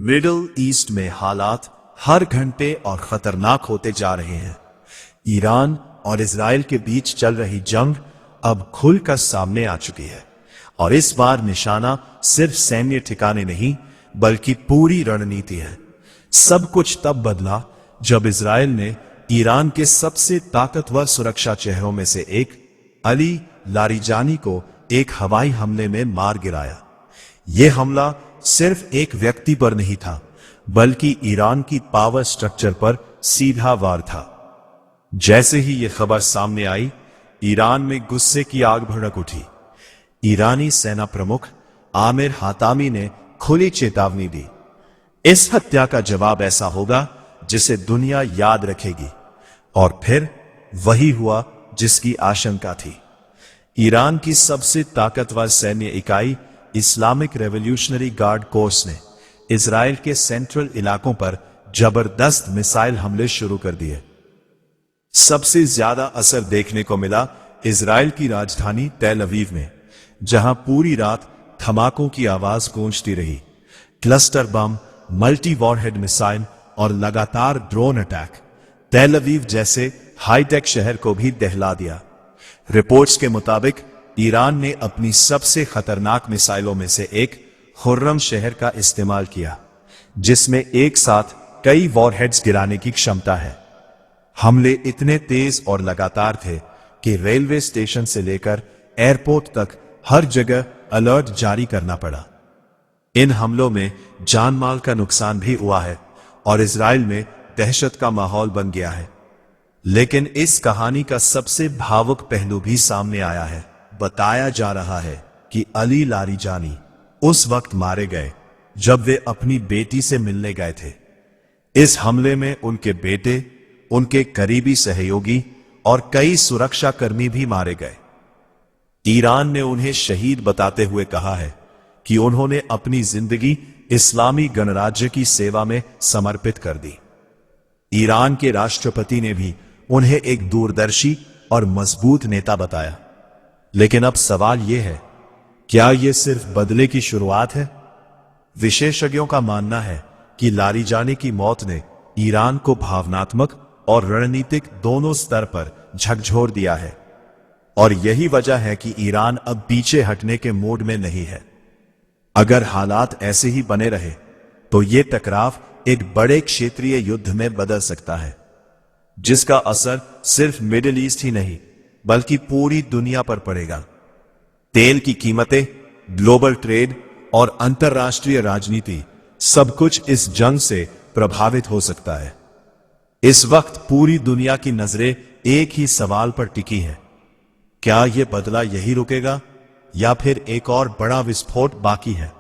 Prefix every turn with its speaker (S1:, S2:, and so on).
S1: Middle east में हालात हर घंटे और खतरनाक होते जा रहे हैं। ईरान और इजराइल के बीच चल रही जंग अब खुलकर सामने आ चुकी है और इस बार निशाना सिर्फ सैन्य ठिकाने नहीं बल्कि पूरी रणनीति है। सब कुछ तब बदला जब इजराइल ने ईरान के सबसे ताकतवर सुरक्षा चेहरों में से एक अली लारिजानी को एक हवाई हमले में मार गिराया। यह हमला सिर्फ एक व्यक्ति पर नहीं था बल्कि ईरान की पावर स्ट्रक्चर पर सीधा वार था। जैसे ही यह खबर सामने आई, ईरान में गुस्से की आग भड़क उठी। ईरानी सेना प्रमुख आमिर हातामी ने खुली चेतावनी दी, इस हत्या का जवाब ऐसा होगा जिसे दुनिया याद रखेगी। और फिर वही हुआ जिसकी आशंका थी। ईरान की सबसे ताकतवर सैन्य इकाई इस्लामिक रेवोल्यूशनरी गार्ड कोर्स ने इजराइल के सेंट्रल इलाकों पर जबरदस्त मिसाइल हमले शुरू कर दिए। सबसे ज्यादा असर देखने को मिला इजराइल की राजधानी तेल अवीव में, जहां पूरी रात धमाकों की आवाज गूंजती रही। Cluster bomb, multi warhead missile और लगातार ड्रोन अटैक तेल अवीव जैसे हाईटेक शहर को भी दहला दिया। रिपोर्ट्स के मुताबिक ईरान ने अपनी सबसे खतरनाक मिसाइलों में से एक खुर्रम शहर का इस्तेमाल किया, जिसमें एक साथ कई वॉरहेड्स गिराने की क्षमता है। हमले इतने तेज और लगातार थे कि रेलवे स्टेशन से लेकर एयरपोर्ट तक हर जगह अलर्ट जारी करना पड़ा। इन हमलों में जान माल का नुकसान भी हुआ है और इजराइल में दहशत का माहौल बन गया है। लेकिन इस कहानी का सबसे भावुक पहलू भी सामने आया है। बताया जा रहा है कि अली लारिजानी उस वक्त मारे गए जब वे अपनी बेटी से मिलने गए थे। इस हमले में उनके बेटे, उनके करीबी सहयोगी और कई सुरक्षाकर्मी भी मारे गए। ईरान ने उन्हें शहीद बताते हुए कहा है कि उन्होंने अपनी जिंदगी इस्लामी गणराज्य की सेवा में समर्पित कर दी। ईरान के राष्ट्रपति ने भी उन्हें एक दूरदर्शी और मजबूत नेता बताया। लेकिन अब सवाल यह है, क्या यह सिर्फ बदले की शुरुआत है? विशेषज्ञों का मानना है कि लारिजानी की मौत ने ईरान को भावनात्मक और रणनीतिक दोनों स्तर पर झकझोर दिया है और यही वजह है कि ईरान अब पीछे हटने के मूड में नहीं है। अगर हालात ऐसे ही बने रहे तो यह टकराव एक बड़े क्षेत्रीय युद्ध में बदल सकता है, जिसका असर सिर्फ मिडिल ईस्ट ही नहीं बल्कि पूरी दुनिया पर पड़ेगा। तेल की कीमतें, ग्लोबल ट्रेड और अंतर्राष्ट्रीय राजनीति सब कुछ इस जंग से प्रभावित हो सकता है। इस वक्त पूरी दुनिया की नजरें एक ही सवाल पर टिकी हैं, क्या यह बदला यही रुकेगा या फिर एक और बड़ा विस्फोट बाकी है?